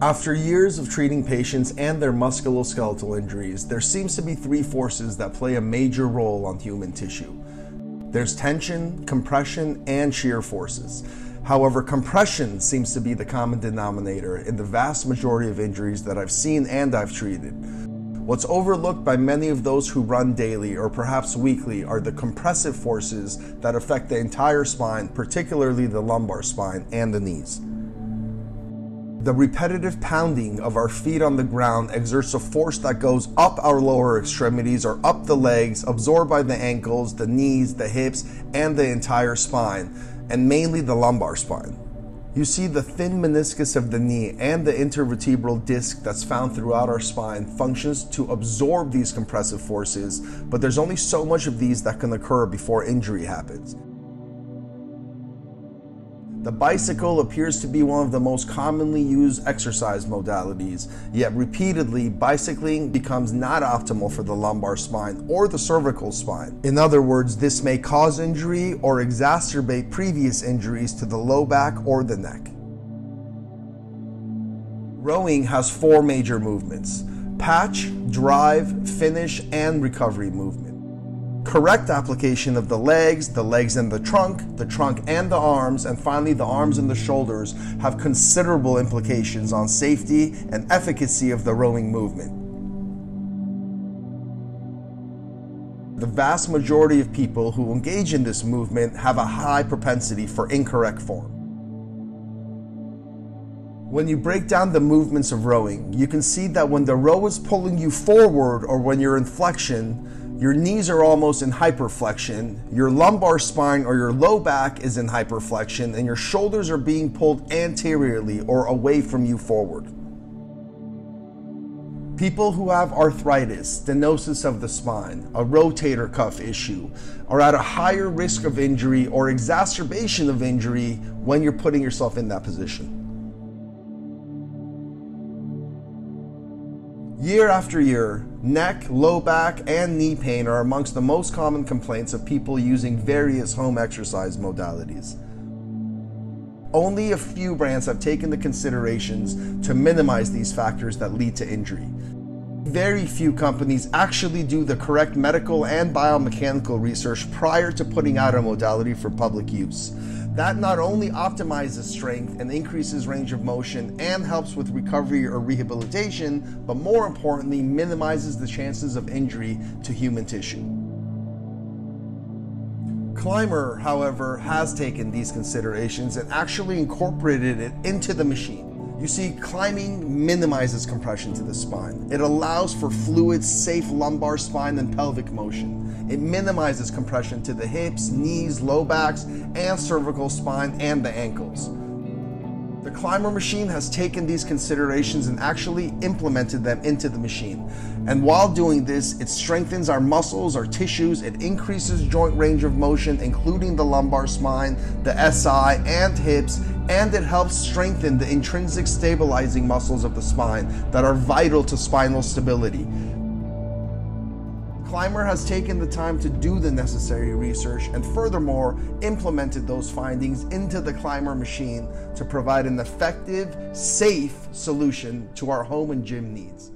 After years of treating patients and their musculoskeletal injuries, there seems to be three forces that play a major role on human tissue. There's tension, compression, and shear forces. However, compression seems to be the common denominator in the vast majority of injuries that I've seen and I've treated. What's overlooked by many of those who run daily or perhaps weekly are the compressive forces that affect the entire spine, particularly the lumbar spine and the knees. The repetitive pounding of our feet on the ground exerts a force that goes up our lower extremities or up the legs, absorbed by the ankles, the knees, the hips, and the entire spine, and mainly the lumbar spine. You see, the thin meniscus of the knee and the intervertebral disc that's found throughout our spine functions to absorb these compressive forces, but there's only so much of these that can occur before injury happens. The bicycle appears to be one of the most commonly used exercise modalities, yet repeatedly bicycling becomes not optimal for the lumbar spine or the cervical spine. In other words, this may cause injury or exacerbate previous injuries to the low back or the neck. Rowing has four major movements: patch, drive, finish, and recovery movement. Correct application of the legs and the trunk and the arms, and finally the arms and the shoulders have considerable implications on safety and efficacy of the rowing movement. The vast majority of people who engage in this movement have a high propensity for incorrect form. When you break down the movements of rowing, you can see that when the row is pulling you forward or when you're in flexion, your knees are almost in hyperflexion, your lumbar spine or your low back is in hyperflexion, and your shoulders are being pulled anteriorly or away from you forward. People who have arthritis, stenosis of the spine, a rotator cuff issue, are at a higher risk of injury or exacerbation of injury when you're putting yourself in that position. Year after year, neck, low back, and knee pain are amongst the most common complaints of people using various home exercise modalities. Only a few brands have taken the considerations to minimize these factors that lead to injury. Very few companies actually do the correct medical and biomechanical research prior to putting out a modality for public use. That not only optimizes strength and increases range of motion and helps with recovery or rehabilitation, but more importantly, minimizes the chances of injury to human tissue. Climber, however, has taken these considerations and actually incorporated it into the machine. You see, climbing minimizes compression to the spine. It allows for fluid, safe lumbar spine and pelvic motion. It minimizes compression to the hips, knees, low backs, and cervical spine and the ankles. The Climber machine has taken these considerations and actually implemented them into the machine. And while doing this, it strengthens our muscles, our tissues, it increases joint range of motion, including the lumbar spine, the SI, and hips, and it helps strengthen the intrinsic stabilizing muscles of the spine that are vital to spinal stability. Climber has taken the time to do the necessary research and furthermore implemented those findings into the Climber machine to provide an effective, safe solution to our home and gym needs.